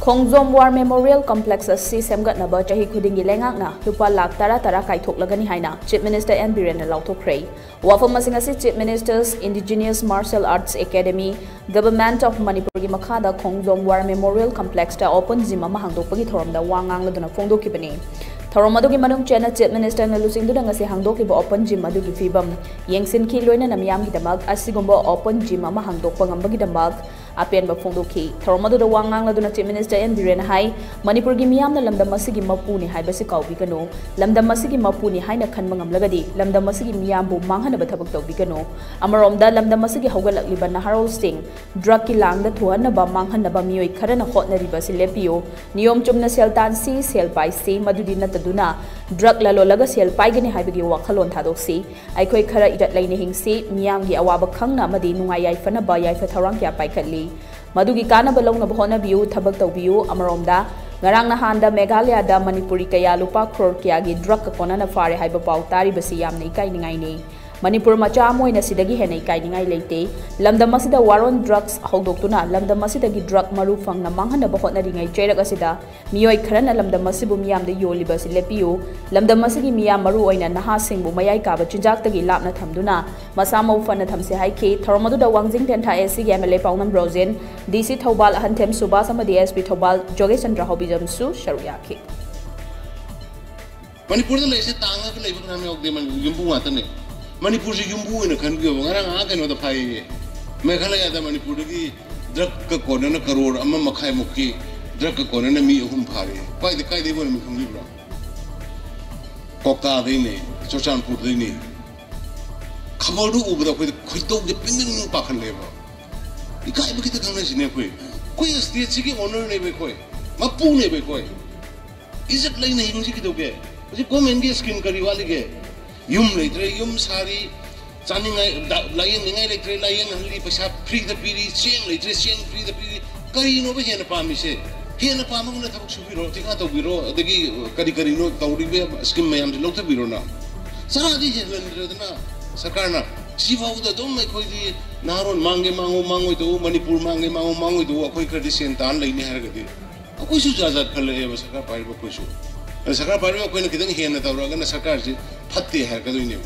Khongjom War Memorial Complex asi Semgatnaba Chahi Khuding gi lengakna Lupa Lakh tara Kaithoklagani haina Chief Minister and Biren lauthokhrei. Wafam asing asi Chief Minister's Indigenous Martial Arts Academy Government of Manipuri gi makhada Khongjom War Memorial Complex ta open gym ama hangdokpagi thoramda wangang laduna phongdokibani. Thorom adugi manung chena Chief Minister na lusingdu ngasi hangdokliba open gym adugi fibam yengsin ki loina namyam gi damag asigomba open gym ama hangdokpa ngambagi damag apen ba phongdokhi. Thorom adu wangang laduna Chief Minister and Biren hai Manipur gi miyam na lamdam masigi mapuni hai basi kaubi kano lamdam masigi mapuni hai na khanba ngamlagadi lamdam masigi miyam bu manghana ba thabak tawbi kano amaromda lamdam masigi haugalakliba na Harold Singh drug ki langda thuana ba manghana ba miyoi kharana hotna riba si lepiyo niyom chumna seltan si sel pai si madudi na taduna drug lalo laga sel pai gani hai bagi wakhalon thadoksi aikoi khara idat laini hingsi miyam gi awaba khangna madi nungai yai fana ba yai fa tharang kya pai khatli Madugi kana balong na bahona biu thabak tawbiu amaromda ngarang na handa Meghalaya da Manipuri kaya lupa crore kya gi drug ka kona na fare haiba pau tari basi yamna ikai ningai ni Manipur macha moi na sidagi hena ikai ningai leite lamdam masida waron drugs haudoktuna lamdam masida gi drug maru fangna manghana bahona ringai cherak asida miyoi kharana lamdam masibu miyam da yoli basi lepiu lamdam masigi miyam maru oina naha singbu mayai ka ba chijak tagi lapna thamduna masa mau fana thamse haiki thoromadu da wangjing ten tha SC MLA paunam Rosen DC Thobal Ahantem Subas amadi SP Thobal Jogesh Chandra Hobijam su sharuyaki Manipur da lese tanga ka leibu na me ogde man yumbu watane Manipur ji yumbu ina khan gyo ngarang a kano da phai Meghalaya da Manipur gi drug ka kona na karor amma makhai mukki drug ka kona na mi hum phare kai de bon mi kham gi bra kokta de ne chochanpur de ne khabar du ubda khoi tok de pingin pa khan leba ikai ba kita khang ne koi state chi gi honor ne be koi mapu ne be koi izat lai ne hingi ki doge ji comment gi skin kari wali ge yum leitre yum sari chaningai layen ningai leitre layen hali paisa free the piri cheng leitre cheng free the piri kari no be hena pa mi se hena pa ma na thak subiro tika to biro adagi kari no tawri be skim mayam ji lokta biro na sara di hena na sarkar na sifaw da dom mai khoi di naron mangoi to Manipur mangoi to khoi khadi sen tan leini har gadi koi su jazat khale e sarkar pai ba koi su sarkar pai ba koi na kidang hena tawra ga na sarkar ji phatte har ka doi ne